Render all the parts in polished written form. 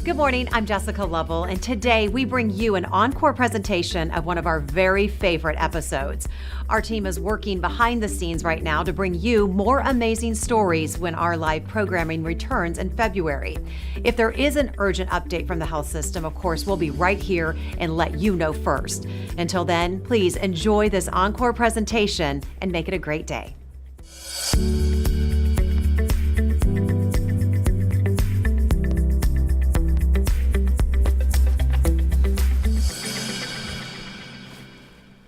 Good morning, I'm Jessica Lovell, and today we bring you an encore presentation of one of our very favorite episodes. Our team is working behind the scenes right now to bring you more amazing stories when our live programming returns in February. If there is an urgent update from the health system, of course, we'll be right here and let you know first. Until then, please enjoy this encore presentation and make it a great day.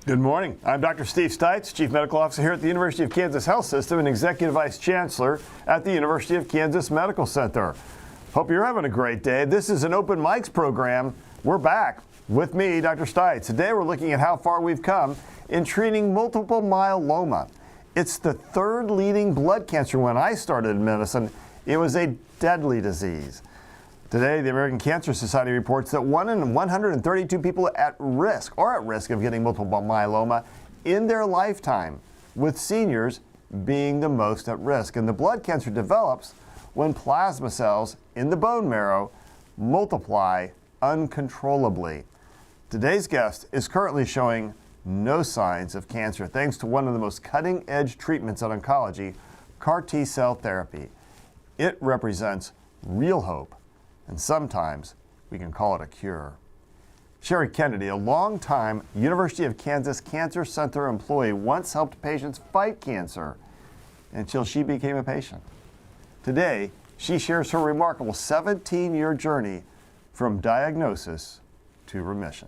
Good morning. I'm Dr. Steve Stites, Chief Medical Officer here at the University of Kansas Health System and Executive Vice Chancellor at the University of Kansas Medical Center. Hope you're having a great day. This is an open mics program. We're back with me, Dr. Stites. Today we're looking at how far we've come in treating multiple myeloma. It's the third leading blood cancer. When I started in medicine, it was a deadly disease. Today, the American Cancer Society reports that 1 in 132 people are at risk of getting multiple myeloma in their lifetime, with seniors being the most at risk. And the blood cancer develops when plasma cells in the bone marrow multiply uncontrollably. Today's guest is currently showing no signs of cancer thanks to one of the most cutting-edge treatments in oncology, CAR T-cell therapy. It represents real hope, and sometimes we can call it a cure. Sherry Kennedy, a longtime University of Kansas Cancer Center employee, once helped patients fight cancer until she became a patient. Today, she shares her remarkable 17-year journey from diagnosis to remission.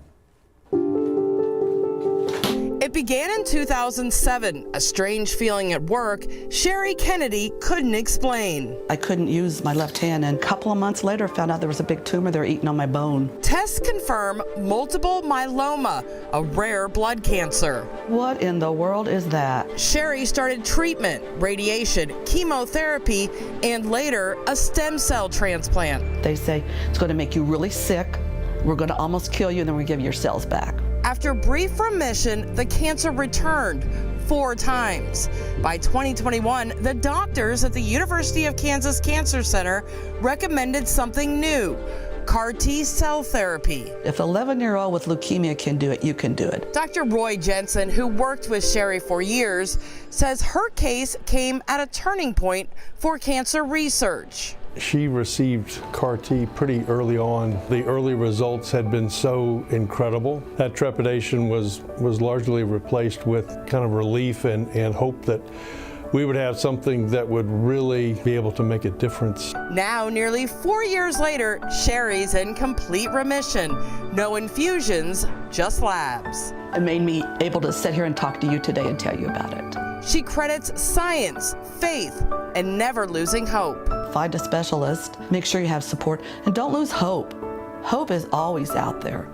It began in 2007, a strange feeling at work Sherry Kennedy couldn't explain. I couldn't use my left hand, and a couple of months later found out there was a big tumor there eating on my bone. Tests confirm multiple myeloma, a rare blood cancer. What in the world is that? Sherry started treatment, radiation, chemotherapy, and later a stem cell transplant. They say it's going to make you really sick, we're going to almost kill you, and then we give you your cells back. After brief remission, the cancer returned 4 times. By 2021, the doctors at the University of Kansas Cancer Center recommended something new, CAR T-cell therapy. If an 11-year-old with leukemia can do it, you can do it. Dr. Roy Jensen, who worked with Sherry for years, says her case came at a turning point for cancer research. She received CAR T pretty early on. The early results had been so incredible. That trepidation was largely replaced with kind of relief and hope that we would have something that would really be able to make a difference. Now, nearly 4 years later, Sherry's in complete remission. No infusions, just labs. It made me able to sit here and talk to you today and tell you about it. She credits science, faith, and never losing hope. Find a specialist, make sure you have support, and don't lose hope. Hope is always out there.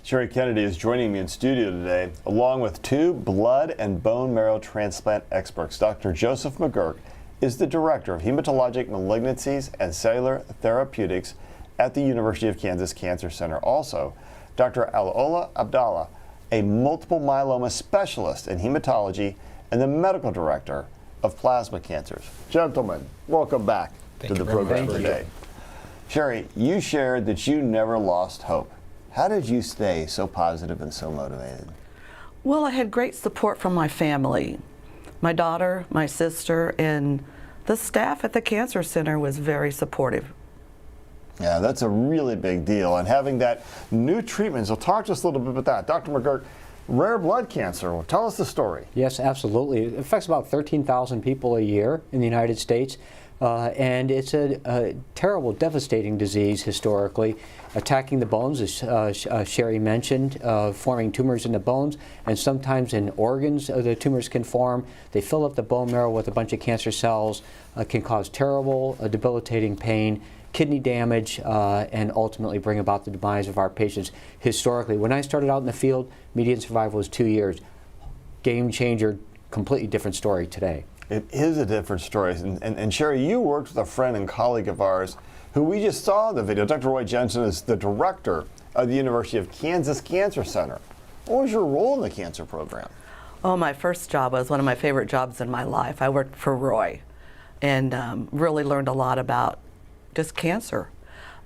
Sherry Kennedy is joining me in studio today, along with 2 blood and bone marrow transplant experts. Dr. Joseph McGurk is the Director of Hematologic Malignancies and Cellular Therapeutics at the University of Kansas Cancer Center. Also, Dr. Alaola Abdallah, a multiple myeloma specialist in hematology and the medical director of plasma cancers. Gentlemen, welcome back to the program today. Sherry, you shared that you never lost hope. How did you stay so positive and so motivated? Well, I had great support from my family. My daughter, my sister, and the staff at the Cancer Center was very supportive. Yeah, that's a really big deal. And having that new treatment, so talk to us a little bit about that. Dr. McGurk, rare blood cancer, well, tell us the story. Yes, absolutely. It affects about 13,000 people a year in the United States. And it's a terrible, devastating disease historically, attacking the bones, as Sherry mentioned, forming tumors in the bones, and sometimes in organs the tumors can form. They fill up the bone marrow with a bunch of cancer cells, can cause terrible, debilitating pain, kidney damage, and ultimately bring about the demise of our patients. Historically, when I started out in the field, median survival was 2 years. Game changer, completely different story today. It is a different story. And Sherry, you worked with a friend and colleague of ours who we just saw in the video. Dr. Roy Jensen is the director of the University of Kansas Cancer Center. What was your role in the cancer program? Oh, my first job was one of my favorite jobs in my life. I worked for Roy and really learned a lot about just cancer,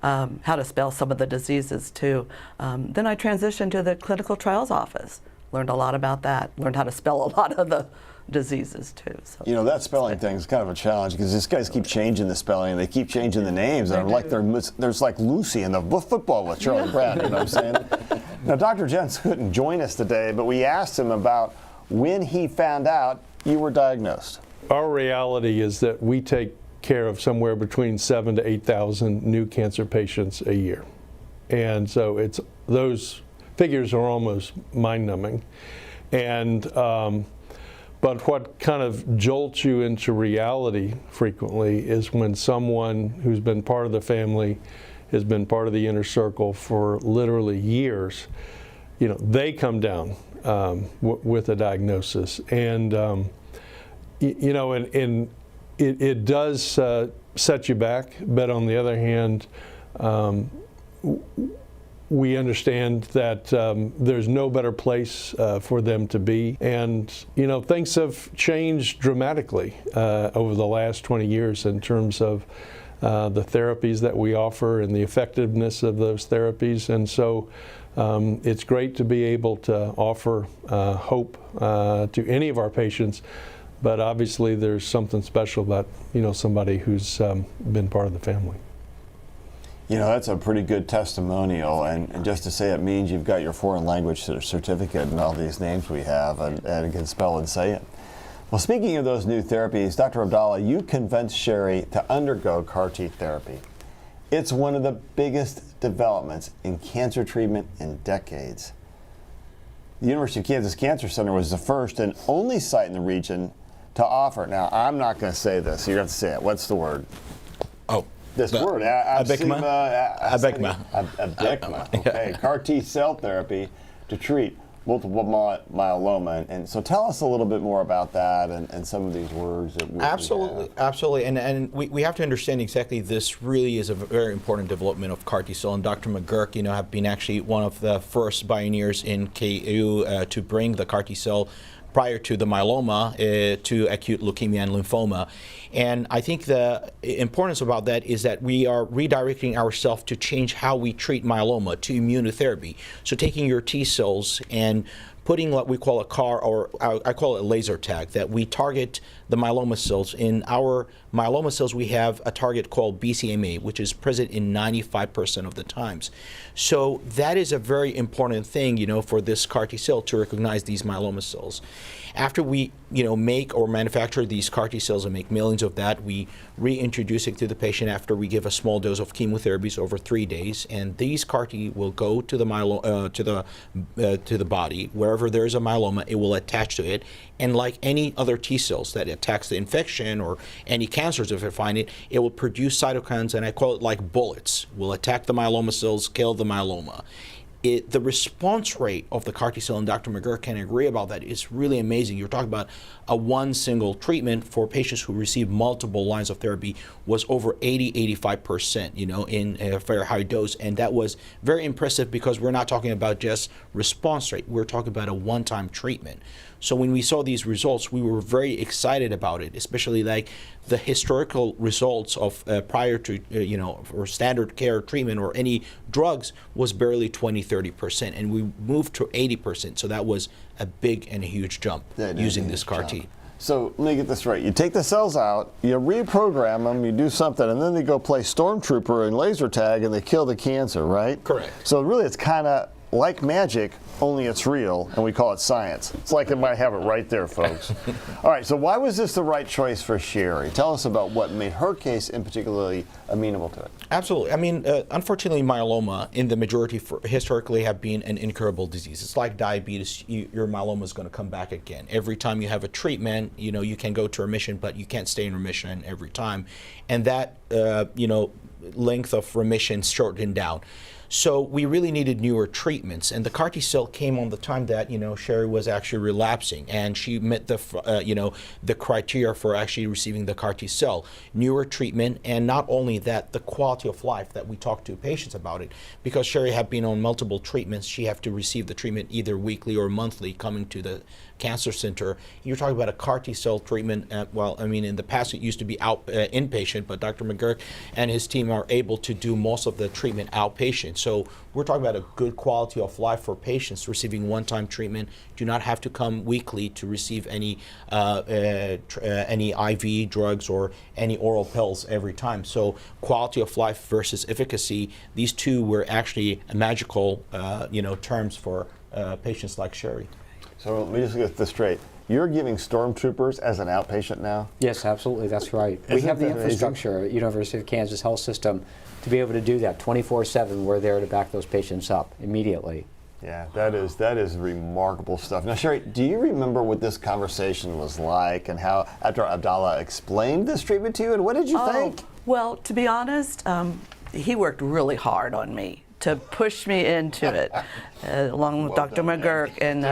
how to spell some of the diseases too. Then I transitioned to the clinical trials office, learned a lot about that, learned how to spell a lot of the diseases too. So You know, that spelling thing is kind of a challenge because these guys keep changing the spelling and they keep changing the names. And like there's like Lucy in the football with Charlie Brown, you know what I'm saying? Now, Dr. Jens couldn't join us today, but we asked him about when he found out you were diagnosed. Our reality is that we take care of somewhere between 7,000 to 8,000 new cancer patients a year. And so those figures are almost mind-numbing. And but what kind of jolts you into reality frequently is when someone who's been part of the family, has been part of the inner circle for literally years, you know, they come down with a diagnosis. And, you know, and it does set you back, but on the other hand, we understand that there's no better place for them to be. And, you know, things have changed dramatically over the last 20 years in terms of the therapies that we offer and the effectiveness of those therapies. And so it's great to be able to offer hope to any of our patients. But obviously there's something special about, you know, somebody who's been part of the family. You know, that's a pretty good testimonial, and just to say it means you've got your foreign language certificate and all these names we have and can spell and say it. Well, speaking of those new therapies, Dr. Abdallah, you convinced Sherry to undergo CAR T therapy. It's one of the biggest developments in cancer treatment in decades. The University of Kansas Cancer Center was the first and only site in the region to offer. Now, I'm not going to say this, so you have to say it. What's the word? Oh. This word, Abecma. Okay, CAR T cell therapy to treat multiple myeloma. And so tell us a little bit more about that and some of these words that we Absolutely. And we have to understand exactly this really is a very important development of CAR T cell. And Dr. McGurk, you know, have been actually one of the first pioneers in KU to bring the CAR T cell prior to the myeloma to acute leukemia and lymphoma. And I think the importance about that is that we are redirecting ourselves to change how we treat myeloma to immunotherapy. So taking your T cells and putting what we call a CAR, or I call it a laser tag, that we target the myeloma cells. In our myeloma cells, we have a target called BCMA, which is present in 95% of the times. So that is a very important thing, you know, for this CAR T cell to recognize these myeloma cells. After we, you know, make or manufacture these CAR T cells and make millions of that, we reintroduce it to the patient after we give a small dose of chemotherapies over 3 days, and these CAR T will go to the to the body. Wherever there is a myeloma, it will attach to it, and like any other T cells that attacks the infection or any cancers, if they find it, it will produce cytokines, and I call it like bullets. Will attack the myeloma cells, kill the myeloma. The response rate of the CAR T cell, and Dr. McGurk can agree about that, is really amazing. You're talking about one single treatment for patients who receive multiple lines of therapy was over 80-85%, you know, in a very high dose. And that was very impressive because we're not talking about just response rate. We're talking about a one-time treatment. So when we saw these results, we were very excited about it, especially like the historical results of prior to, you know, or standard care treatment or any drugs was barely 20-30%, and we moved to 80%. So that was a big and a huge jump using this CAR T. So let me get this right. You take the cells out, you reprogram them, you do something, and then they go play Stormtrooper and laser tag, and they kill the cancer, right? Correct. So really it's kind of like magic, only it's real, and we call it science. It's like it might have it right there, folks. All right, so why was this the right choice for Sherry? Tell us about what made her case in particularly amenable to it. Absolutely. I mean, unfortunately, myeloma in the majority historically have been an incurable disease. It's like diabetes. Your myeloma is going to come back again. Every time you have a treatment, you know, you can go to remission, but you can't stay in remission every time. And that, you know, length of remission shortened down. So we really needed newer treatments, and the CAR T cell came on the time that, you know, Sherry was actually relapsing, and she met the you know, the criteria for actually receiving the CAR T cell. Newer treatment, and not only that, the quality of life that we talk to patients about it, because Sherry had been on multiple treatments. She had to receive the treatment either weekly or monthly, coming to the Cancer Center. You're talking about a CAR T-cell treatment. Well, I mean, in the past it used to be inpatient, but Dr. McGurk and his team are able to do most of the treatment outpatient. So we're talking about a good quality of life for patients receiving one-time treatment. Do not have to come weekly to receive any IV drugs or any oral pills every time. So quality of life versus efficacy, these two were actually magical, terms for patients like Sherry. So let me just get this straight. You're giving stormtroopers as an outpatient now? Yes, absolutely, that's right. We have the infrastructure at University of Kansas Health System to be able to do that 24/7. We're there to back those patients up immediately. Yeah, that is remarkable stuff. Now, Sherry, do you remember what this conversation was like and how Dr. Abdallah explained this treatment to you, and what did you think? Well, to be honest, he worked really hard on me to push me into it, along with Dr. McGurk. And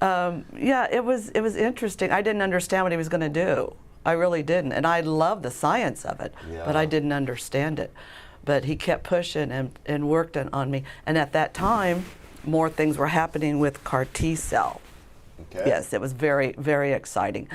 it was interesting. I didn't understand what he was going to do. I really didn't, and I love the science of it, but I didn't understand it. But he kept pushing and worked on me. And at that time, more things were happening with CAR T-cell. Okay. Yes, it was very, very exciting.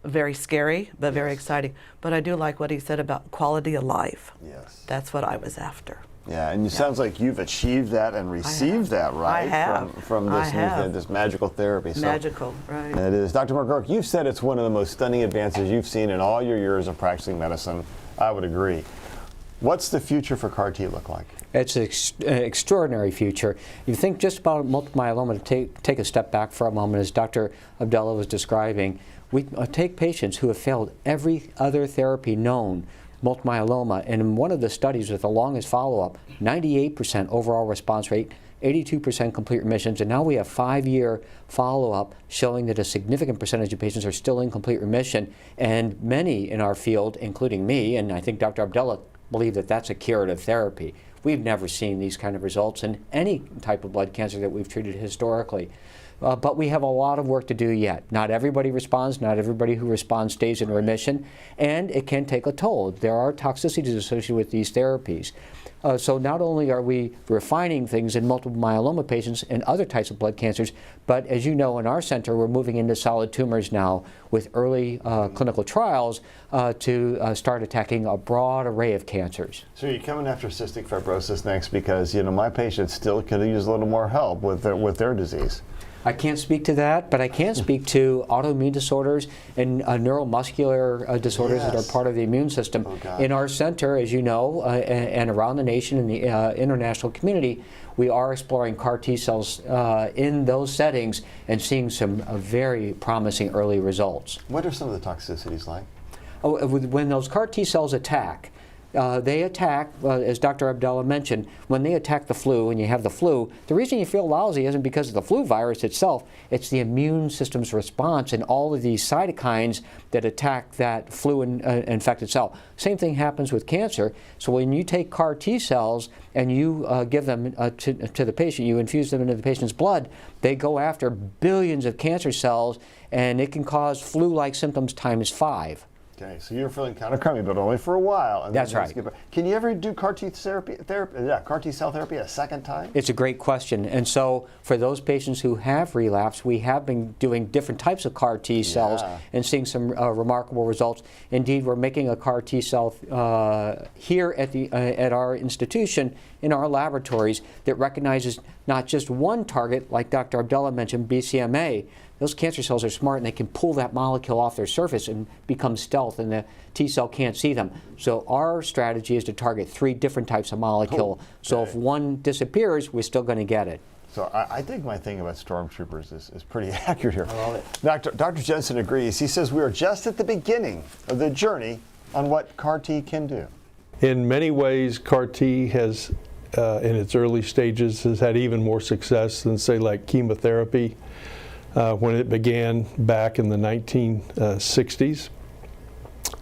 Very scary, but very exciting. But I do like what he said about quality of life. Yes. That's what I was after. Yeah, and it sounds like you've achieved that and received that, right? I have. From this magical therapy. Magical, right. It is. Dr. McGurk, you've said it's one of the most stunning advances you've seen in all your years of practicing medicine. I would agree. What's the future for CAR T look like? It's an extraordinary future. You think just about multiple myeloma, to take a step back for a moment, as Dr. Abdallah was describing. We take patients who have failed every other therapy known, multiple myeloma, and in one of the studies with the longest follow-up, 98% overall response rate, 82% complete remissions, and now we have 5-year follow-up showing that a significant percentage of patients are still in complete remission, and many in our field, including me, and I think Dr. Abdallah, believe that that's a curative therapy. We've never seen these kind of results in any type of blood cancer that we've treated historically. But we have a lot of work to do yet. Not everybody responds, not everybody who responds stays in remission, and it can take a toll. There are toxicities associated with these therapies. So not only are we refining things in multiple myeloma patients and other types of blood cancers, but as you know, in our center, we're moving into solid tumors now with early clinical trials to start attacking a broad array of cancers. So you're coming after cystic fibrosis next because, my patients still could use a little more help with their disease. I can't speak to that, but I can speak to autoimmune disorders and neuromuscular disorders that are part of the immune system. In our center, as you know, and around the nation and the international community, we are exploring CAR T cells in those settings and seeing some very promising early results. What are some of the toxicities like? When those CAR T cells attack, they attack, as Dr. Abdallah mentioned, when they attack the flu, and you have the flu, the reason you feel lousy isn't because of the flu virus itself, it's the immune system's response and all of these cytokines that attack that flu infected cell. Same thing happens with cancer. So when you take CAR T cells and you give them to the patient, you infuse them into the patient's blood, they go after billions of cancer cells, and it can cause flu-like symptoms times 5. Okay, so you're feeling kind of crummy, but only for a while. And that's right. Can you ever do CAR T cell therapy a second time? It's a great question. And so for those patients who have relapsed, we have been doing different types of CAR T cells and seeing some remarkable results. Indeed, we're making a CAR T cell here at our institution in our laboratories that recognizes not just one target, like Dr. Abdallah mentioned, BCMA. Those cancer cells are smart, and they can pull that molecule off their surface and become stealth, and the T cell can't see them. So our strategy is to target 3 different types of molecule. Cool. So if one disappears, we're still going to get it. So I think my thing about stormtroopers is pretty accurate here. I love it. Dr. Jensen agrees. He says we are just at the beginning of the journey on what CAR T can do. In many ways, CAR T has, in its early stages, has had even more success than, say, like chemotherapy. When it began back in the 1960s.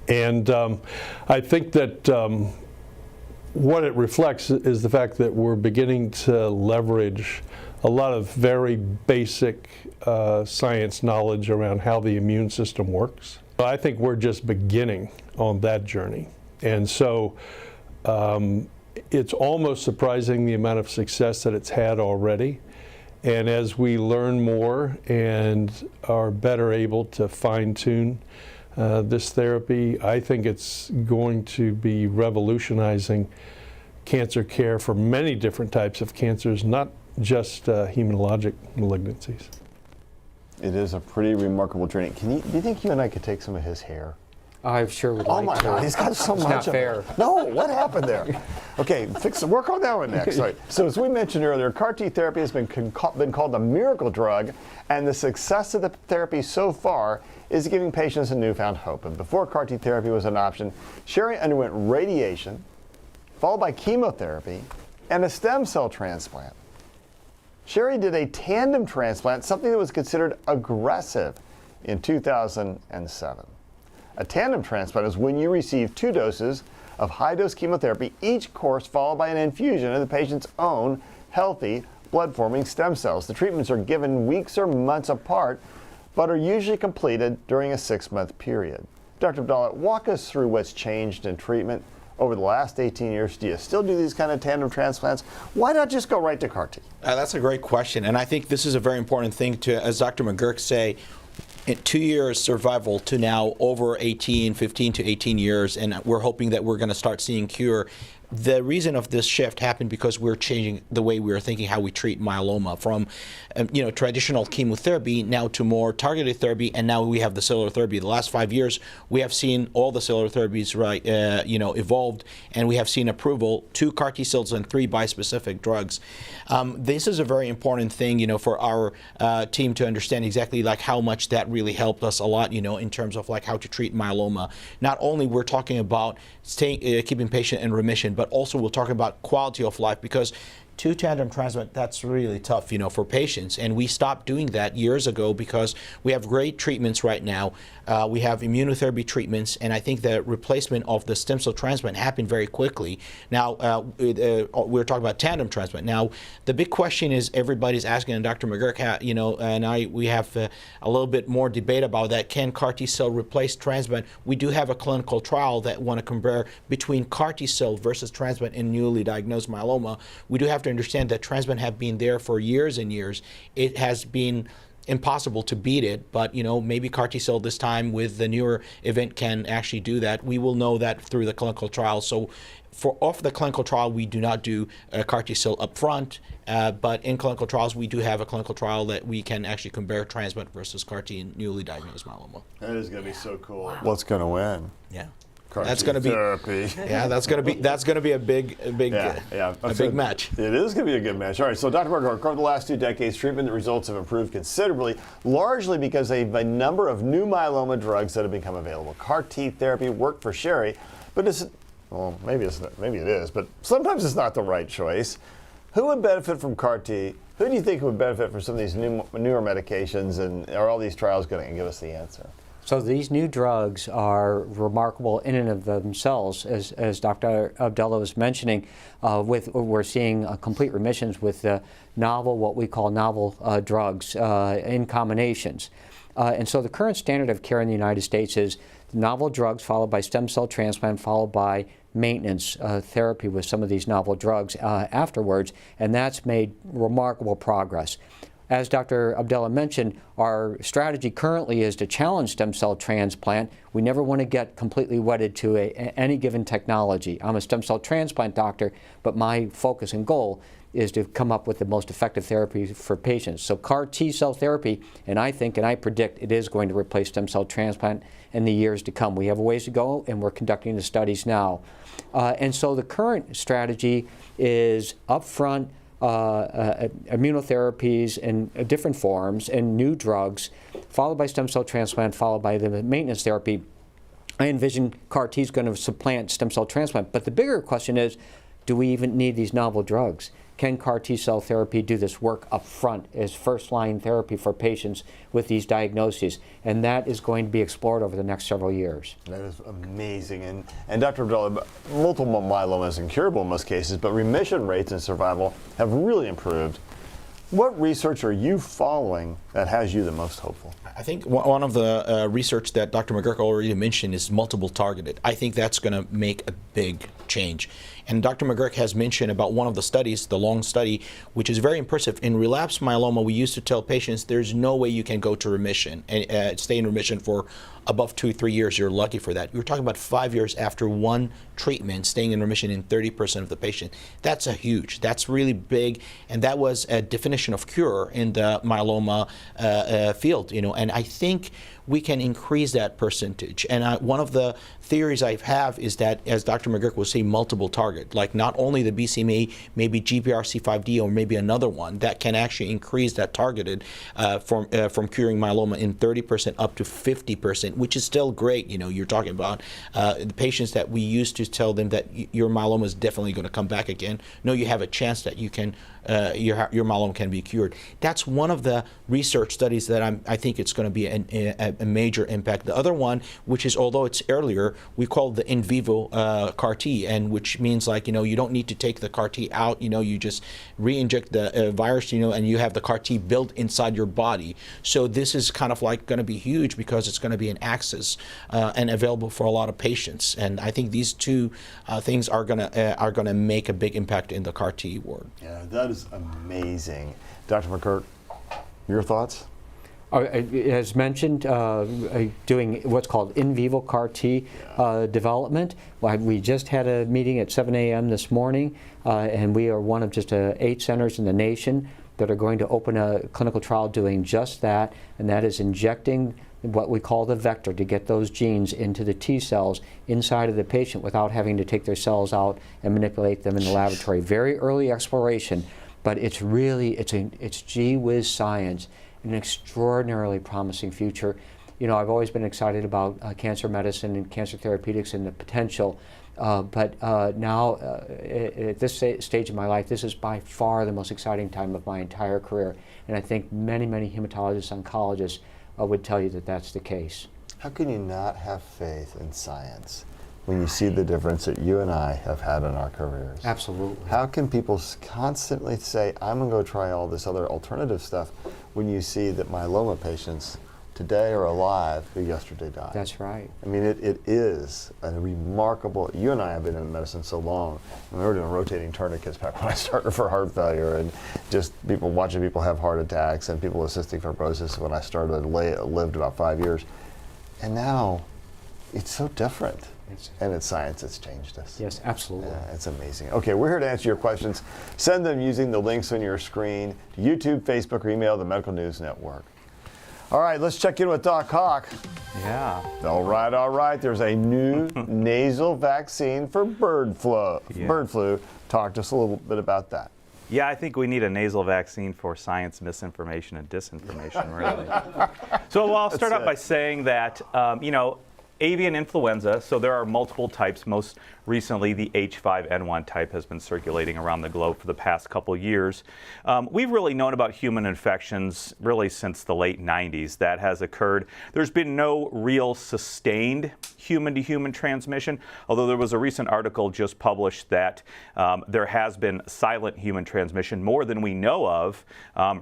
And I think that what it reflects is the fact that we're beginning to leverage a lot of very basic science knowledge around how the immune system works. I think we're just beginning on that journey. And so it's almost surprising the amount of success that it's had already. And as we learn more and are better able to fine-tune this therapy, I think it's going to be revolutionizing cancer care for many different types of cancers, not just hematologic malignancies. It is a pretty remarkable journey. Do you think you and I could take some of his hair? I sure would Oh like my to. God, he's got so It's much not of fair. it. No, what happened there? Okay, work on that one next. All right. So as we mentioned earlier, CAR T therapy has been called a miracle drug, and the success of the therapy so far is giving patients a newfound hope. And before CAR T therapy was an option, Sherry underwent radiation, followed by chemotherapy, and a stem cell transplant. Sherry did a tandem transplant, something that was considered aggressive, in 2007. A tandem transplant is when you receive 2 doses of high-dose chemotherapy, each course followed by an infusion of the patient's own healthy blood-forming stem cells. The treatments are given weeks or months apart, but are usually completed during a 6-month period. Dr. Abdallah, walk us through what's changed in treatment over the last 18 years. Do you still do these kind of tandem transplants? Why not just go right to CAR T? That's a great question, and I think this is a very important thing to, as Dr. McGurk say, in 2 years survival to now over 15 to 18 years, and we're hoping that we're going to start seeing cure. The reason of this shift happened because we're changing the way we are thinking how we treat myeloma from traditional chemotherapy now to more targeted therapy, and now we have the cellular therapy. The last 5 years we have seen all the cellular therapies evolved, and we have seen approval 2 CAR T cells and 3 bispecific drugs. This is a very important thing for our team to understand exactly like how much that really helped us a lot in terms of like how to treat myeloma. Not only we're talking about keeping patient in remission, but also we'll talk about quality of life, because 2 tandem transplant, that's really tough, for patients. And we stopped doing that years ago because we have great treatments right now. We have immunotherapy treatments, and I think the replacement of the stem cell transplant happened very quickly. Now, we're talking about tandem transplant. Now, the big question is everybody's asking, and Dr. McGurk, we have a little bit more debate about that. Can CAR T cell replace transplant? We do have a clinical trial that want to compare between CAR T cell versus transplant in newly diagnosed myeloma. We do have to understand that transplant have been there for years and years. It has been impossible to beat it, but maybe CAR T cell this time with the newer event can actually do that. We will know that through the clinical trial. So off the clinical trial, we do not do a CAR T cell up front, but in clinical trials, we do have a clinical trial that we can actually compare transplant versus CAR T in newly diagnosed myeloma. That is going to be so cool. Wow. What's going to win? Yeah. That's going to be therapy. Yeah, that's going to be a big match. It is going to be a good match. All right, so Dr. McGurk, over the last 2 decades, treatment results have improved considerably, largely because of a number of new myeloma drugs that have become available. CAR T therapy worked for Sherry, but maybe it is, but sometimes it's not the right choice. Who would benefit from CAR T? Who do you think would benefit from some of these newer medications, and are all these trials going to give us the answer? So these new drugs are remarkable in and of themselves, as Dr. Abdallah was mentioning. We're seeing complete remissions with what we call novel drugs in combinations. And so the current standard of care in the United States is novel drugs followed by stem cell transplant, followed by maintenance therapy with some of these novel drugs afterwards, and that's made remarkable progress. As Dr. Abdallah mentioned, our strategy currently is to challenge stem cell transplant. We never want to get completely wedded to any given technology. I'm a stem cell transplant doctor, but my focus and goal is to come up with the most effective therapy for patients. So CAR T cell therapy, and I predict it is going to replace stem cell transplant in the years to come. We have a ways to go, and we're conducting the studies now. And so the current strategy is upfront immunotherapies in different forms and new drugs, followed by stem cell transplant, followed by the maintenance therapy. I envision CAR T is going to supplant stem cell transplant, but the bigger question is, do we even need these novel drugs? Can CAR T cell therapy do this work up front as first-line therapy for patients with these diagnoses? And that is going to be explored over the next several years. That is amazing. And Dr. Abdallah, multiple myeloma is incurable in most cases, but remission rates and survival have really improved. What research are you following that has you the most hopeful? I think one of the research that Dr. McGurk already mentioned is multiple targeted. I think that's going to make a big change. And Dr. McGurk has mentioned about one of the studies, the long study, which is very impressive. In relapsed myeloma, we used to tell patients there's no way you can go to remission and stay in remission for above 2-3 years. You're lucky for that. You're talking about 5 years after one treatment, staying in remission in 30% of the patient. That's that's really big, and that was a definition of cure in the myeloma field, and I think we can increase that percentage. And one of the theories I have is that, as Dr. McGurk will say, multiple target, like not only the BCMA, maybe GPRC5D or maybe another one that can actually increase that targeted from curing myeloma in 30% up to 50%, which is still great. You're talking about the patients that we used to tell them that your myeloma is definitely going to come back again. No, you have a chance that you can your myeloma can be cured. That's one of the research studies that I think it's going to be a major impact. The other one, which is, although it's earlier, we call it the in vivo CAR T, and which means like, you don't need to take the CAR T out, you just re-inject the virus, and you have the CAR T built inside your body. So this is kind of like going to be huge because it's going to be an access and available for a lot of patients. And I think these two things are going to make a big impact in the CAR T world. Yeah, that is amazing. Dr. McGurk, your thoughts? As mentioned, doing what's called in vivo CAR T development. We just had a meeting at 7 a.m. this morning, and we are one of just 8 centers in the nation that are going to open a clinical trial doing just that, and that is injecting what we call the vector to get those genes into the T cells inside of the patient without having to take their cells out and manipulate them in the laboratory. Very early exploration, but it's gee whiz science, an extraordinarily promising future. I've always been excited about cancer medicine and cancer therapeutics and the potential, but now at this stage of my life, this is by far the most exciting time of my entire career, and I think many, many hematologists, oncologists would tell you that that's the case. How can you not have faith in science when you see the difference that you and I have had in our careers? Absolutely. How can people constantly say, I'm going to go try all this other alternative stuff, when you see that myeloma patients today are alive who yesterday died? That's right. I mean, it is a remarkable, you and I have been in medicine so long, and we were doing rotating tourniquets back when I started for heart failure, and just watching people have heart attacks and people with cystic fibrosis when I started, lived about 5 years. And now, it's so different. And it's science that's changed us. Yes, absolutely. Yeah, it's amazing. Okay, we're here to answer your questions. Send them using the links on your screen to YouTube, Facebook, or email the Medical News Network. All right, let's check in with Doc Hawk. Yeah. All right. There's a new nasal vaccine for bird flu. Talk to us a little bit about that. Yeah, I think we need a nasal vaccine for science misinformation and disinformation, really. So I'll start out by saying that, avian influenza, so there are multiple types. Most recently, the H5N1 type has been circulating around the globe for the past couple years. We've really known about human infections really since the late 90s. That has occurred. There's been no real sustained human-to-human transmission, although there was a recent article just published that there has been silent human transmission, more than we know of,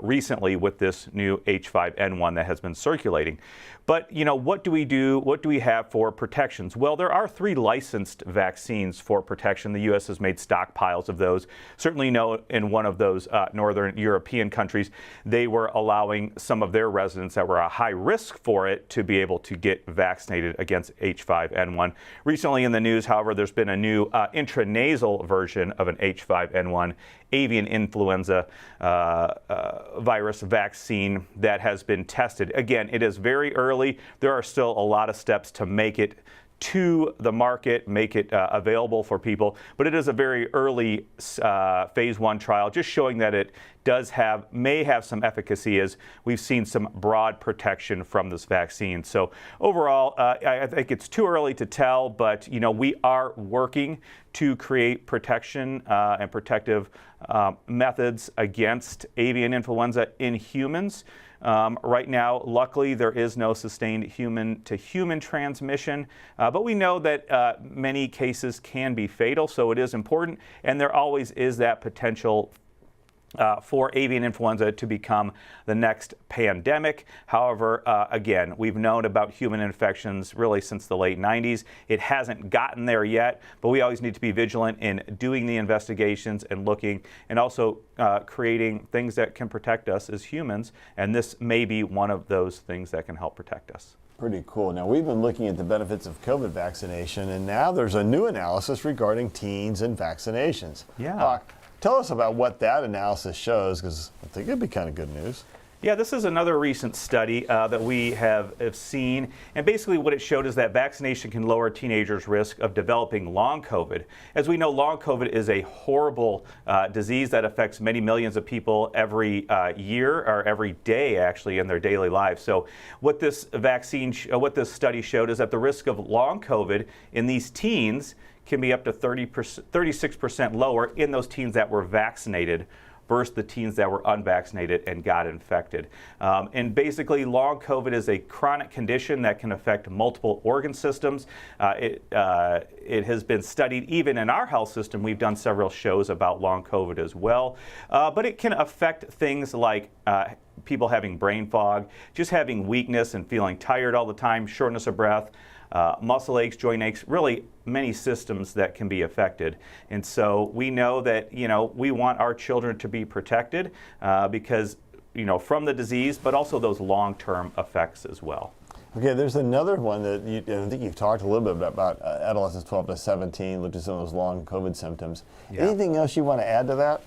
recently with this new H5N1 that has been circulating. But, what do we do? What do we have for protections? Well, there are 3 licensed vaccines for protection. The U.S. has made stockpiles of those. Certainly in one of those northern European countries, they were allowing some of their residents that were at high risk for it to be able to get vaccinated against H5N1. Recently in the news, however, there's been a new intranasal version of an H5N1 avian influenza virus vaccine that has been tested. Again, it is very early. There are still a lot of steps to make it to the market, make it available for people, but it is a very early phase 1 trial, just showing that it may have some efficacy, as we've seen some broad protection from this vaccine. So overall, I think it's too early to tell, but we are working to create protection and protective methods against avian influenza in humans. Right now, luckily, there is no sustained human-to-human transmission, but we know that many cases can be fatal, so it is important, and there always is that potential for avian influenza to become the next pandemic. However, again, we've known about human infections really since the late 90s. It hasn't gotten there yet, but we always need to be vigilant in doing the investigations and looking, and also creating things that can protect us as humans. And this may be one of those things that can help protect us. Pretty cool. Now, we've been looking at the benefits of COVID vaccination, and now there's a new analysis regarding teens and vaccinations. Yeah. Tell us about what that analysis shows, because I think it'd be kind of good news. Yeah, this is another recent study that we have seen, and basically what it showed is that vaccination can lower teenagers' risk of developing long COVID. As we know, long COVID is a horrible disease that affects many millions of people every year, or every day actually, in their daily lives. So what this study showed is that the risk of long COVID in these teens can be up to 36% lower in those teens that were vaccinated versus the teens that were unvaccinated and got infected. And basically, long COVID is a chronic condition that can affect multiple organ systems. It has been studied even in our health system. We've done several shows about long COVID as well. But it can affect things like people having brain fog, just having weakness and feeling tired all the time, shortness of breath, muscle aches, joint aches, really many systems that can be affected. And so we know that, we want our children to be protected because, from the disease, but also those long-term effects as well. Okay, there's another one that I think you've talked a little bit about adolescents 12 to 17, looked at some of those long COVID symptoms. Yeah. Anything else you want to add to that?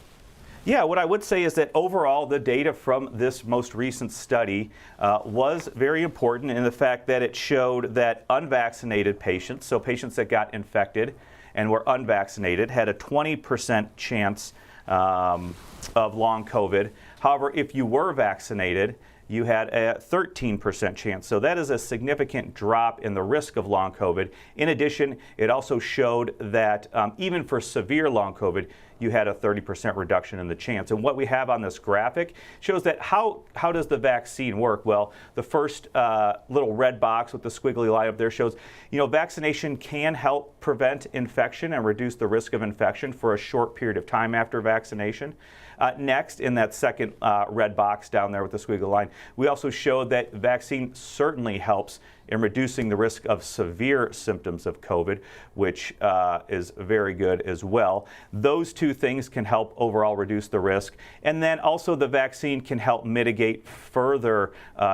Yeah, what I would say is that overall the data from this most recent study was very important in the fact that it showed that unvaccinated patients, so patients that got infected and were unvaccinated, had a 20% chance of long COVID. However, if you were vaccinated, you had a 13% chance. So that is a significant drop in the risk of long COVID. In addition, it also showed that even for severe long COVID, you had a 30% reduction in the chance. And what we have on this graphic shows that how does the vaccine work? Well, the first little red box with the squiggly line up there shows, vaccination can help prevent infection and reduce the risk of infection for a short period of time after vaccination. Next, in that second red box down there with the squiggly line, we also showed that vaccine certainly helps in reducing the risk of severe symptoms of COVID, which is very good as well. Those two things can help overall reduce the risk. And then also the vaccine can help mitigate further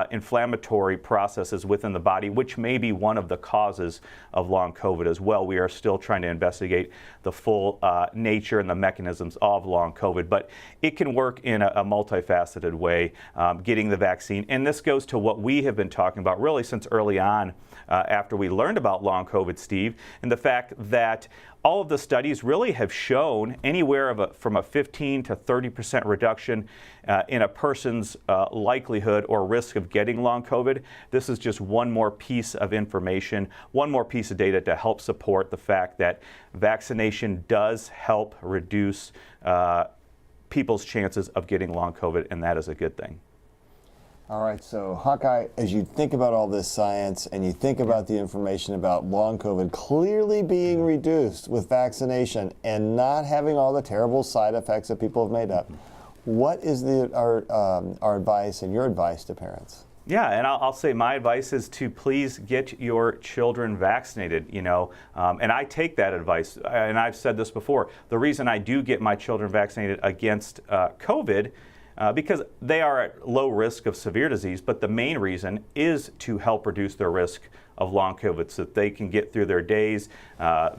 inflammatory processes within the body, which may be one of the causes of long COVID as well. We are still trying to investigate the full nature and the mechanisms of long COVID, but it can work in a multifaceted way, getting the vaccine. And this goes to what we have been talking about really since early on after we learned about long COVID, Steve, and the fact that all of the studies really have shown anywhere from a 15 to 30% reduction in a person's likelihood or risk of getting long COVID. This is just one more piece of information, one more piece of data to help support the fact that vaccination does help reduce people's chances of getting long COVID, and that is a good thing. All right, so Hawkeye, as you think about all this science and you think about the information about long COVID clearly being reduced with vaccination and not having all the terrible side effects that people have made up, what is our advice and your advice to parents? Yeah, and I'll say my advice is to please get your children vaccinated, and I take that advice, and I've said this before. The reason I do get my children vaccinated against COVID because they are at low risk of severe disease, but the main reason is to help reduce their risk of long COVID so that they can get through their days,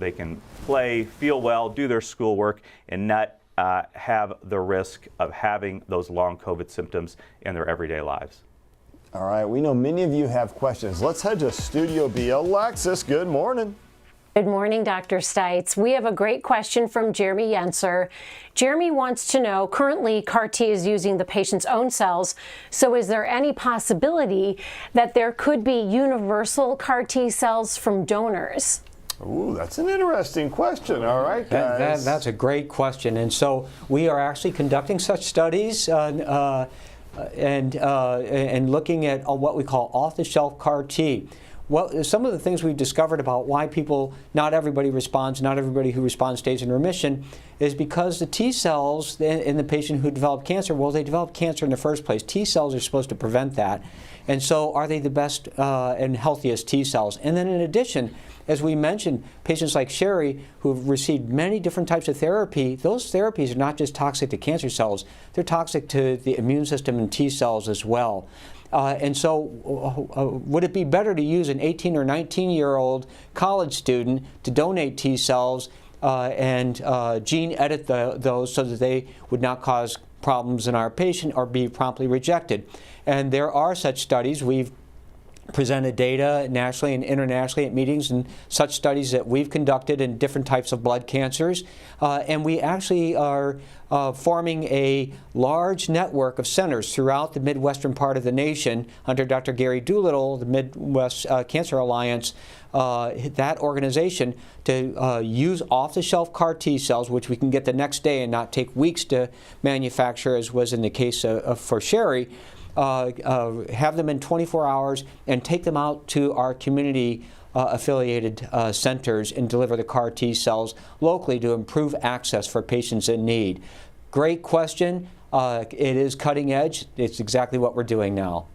they can play, feel well, do their schoolwork, and not have the risk of having those long COVID symptoms in their everyday lives. All right, we know many of you have questions. Let's head to Studio B. Alexis, good morning. Good morning, Dr. Stites. We have a great question from Jeremy Yenser. Jeremy wants to know, currently CAR T is using the patient's own cells, so is there any possibility that there could be universal CAR T cells from donors? Ooh, that's an interesting question. All right, guys. That's a great question. And so we are actually conducting such studies and looking at what we call off-the-shelf CAR T. Well, some of the things we've discovered about why not everybody responds, not everybody who responds stays in remission, is because the T cells in the patient who developed cancer, well, they developed cancer in the first place. T cells are supposed to prevent that. And so are they the best and healthiest T cells? And then in addition, as we mentioned, patients like Sherry who have received many different types of therapy, those therapies are not just toxic to cancer cells, they're toxic to the immune system and T cells as well. And so would it be better to use an 18 or 19-year-old college student to donate T cells and gene edit those so that they would not cause problems in our patient or be promptly rejected? And there are such studies. We've presented data nationally and internationally at meetings and such studies that we've conducted in different types of blood cancers. And we actually are forming a large network of centers throughout the Midwestern part of the nation under Dr. Gary Doolittle, the Midwest Cancer Alliance, that organization, to use off-the-shelf CAR T cells, which we can get the next day and not take weeks to manufacture, as was in the case for Sherry. Have them in 24 hours and take them out to our community affiliated centers and deliver the CAR T cells locally to improve access for patients in need. Great question. It is cutting edge. It's exactly what we're doing now.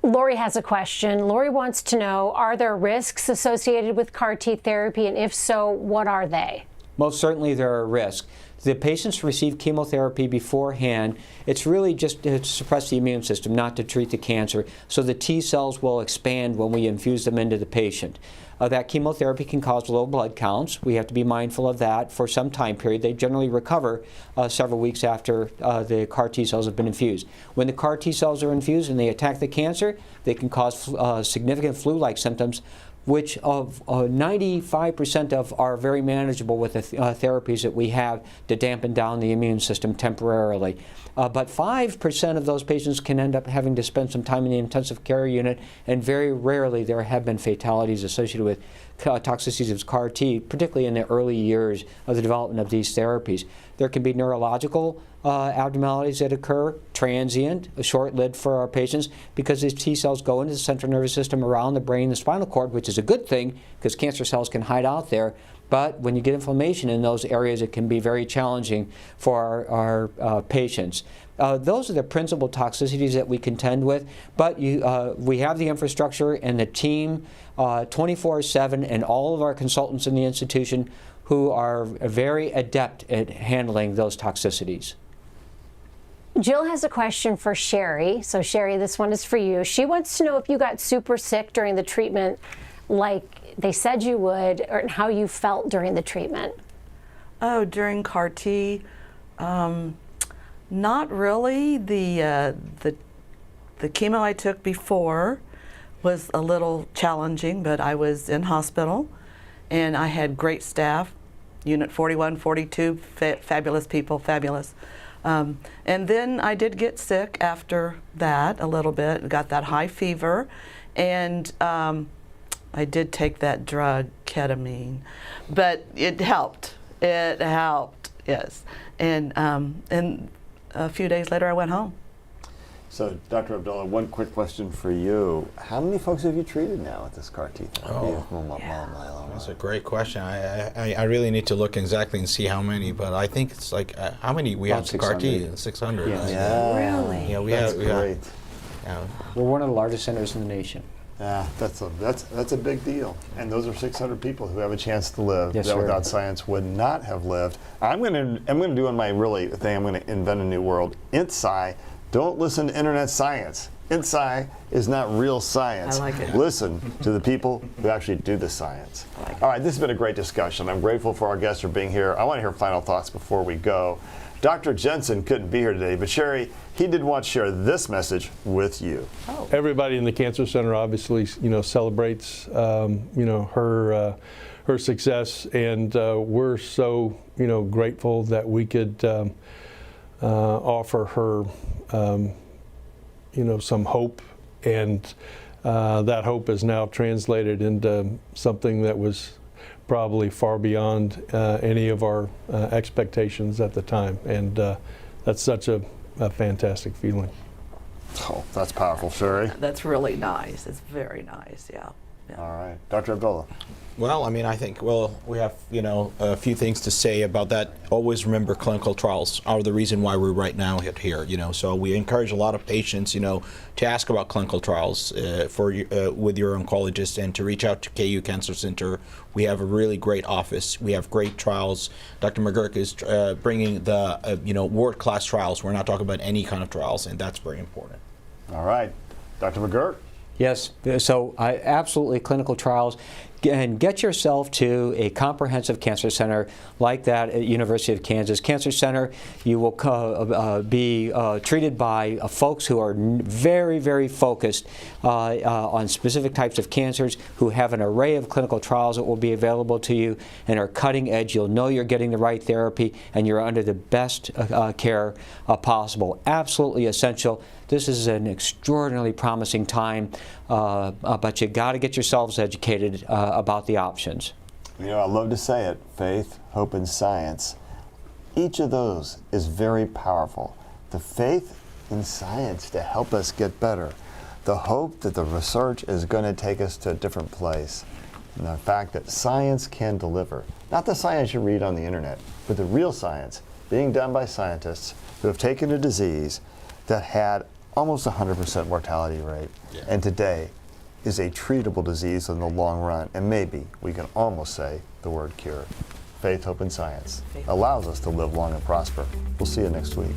Lori has a question. Lori wants to know, are there risks associated with CAR T therapy, and if so, what are they? Most certainly there are risks. The patients receive chemotherapy beforehand. It's really just to suppress the immune system, not to treat the cancer. So the T cells will expand when we infuse them into the patient. That chemotherapy can cause low blood counts. We have to be mindful of that for some time period. They generally recover several weeks after the CAR T cells have been infused. When the CAR T cells are infused and they attack the cancer, they can cause significant flu-like symptoms, which of 95% of are very manageable with the therapies that we have to dampen down the immune system temporarily. But 5% of those patients can end up having to spend some time in the intensive care unit, and very rarely there have been fatalities associated with toxicities of CAR T, particularly in the early years of the development of these therapies. There can be neurological abnormalities that occur, transient, short-lived for our patients, because these T cells go into the central nervous system around the brain, the spinal cord, which is a good thing because cancer cells can hide out there. But when you get inflammation in those areas, it can be very challenging for our patients. Those are the principal toxicities that we contend with, but we have the infrastructure and the team 24/7 and all of our consultants in the institution who are very adept at handling those toxicities. Jill has a question for Sherry. So Sherry, this one is for you. She wants to know if you got super sick during the treatment like they said you would, or how you felt during the treatment. Oh, during CAR T, not really. The chemo I took before was a little challenging, but I was in hospital and I had great staff, Unit 41, 42, fabulous people, fabulous. And then I did get sick after that a little bit, got that high fever, and I did take that drug, ketamine, but it helped. It helped, yes. And a few days later I went home. So, Dr. Abdullah, one quick question for you. How many folks have you treated now with this CAR T therapy? Myeloma? That's a great question. I really need to look exactly and see how many, but I think it's like, how many we have CAR T? 600. Yes. Yeah. Really? Yeah, That's great. We're one of the largest centers in the nation. Yeah, that's a big deal. And those are 600 people who have a chance to live Yes, that sir. without science would not have lived. I'm going to do on my really thing. I'm going to invent a new world. IntSci. Don't listen to internet science. IntSci is not real science. I like it. Listen to the people who actually do the science. All right, this has been a great discussion. I'm grateful for our guests for being here. I want to hear final thoughts before we go. Dr. Jensen couldn't be here today, but Sherry, he did want to share this message with you. Everybody in the Cancer Center obviously, celebrates, her success, and we're so, grateful that we could offer her, some hope, and that hope is now translated into something that was probably far beyond any of our expectations at the time, and that's such a fantastic feeling. Oh, that's powerful, Sherry. That's really nice. It's very nice, yeah. All right. Dr. Abdullah. Well, I mean, I think, we have, a few things to say about that. Always remember clinical trials are the reason why we're right now here, So we encourage a lot of patients, to ask about clinical trials with your oncologist and to reach out to KU Cancer Center. We have a really great office. We have great trials. Dr. McGurk is bringing the, world-class trials. We're not talking about any kind of trials, and that's very important. All right. Dr. McGurk? Yes, so absolutely clinical trials. And get yourself to a comprehensive cancer center like that at University of Kansas Cancer Center. You will be treated by folks who are very, very focused on specific types of cancers, who have an array of clinical trials that will be available to you and are cutting edge. You'll know you're getting the right therapy and you're under the best care possible. Absolutely essential. This is an extraordinarily promising time, but you got to get yourselves educated about the options. I love to say it, faith, hope, and science. Each of those is very powerful. The faith in science to help us get better. The hope that the research is going to take us to a different place. And the fact that science can deliver. Not the science you read on the internet, but the real science being done by scientists who have taken a disease that had almost 100% mortality rate, and today is a treatable disease in the long run, and maybe we can almost say the word cure. Faith, hope, and science allows us to live long and prosper. We'll see you next week.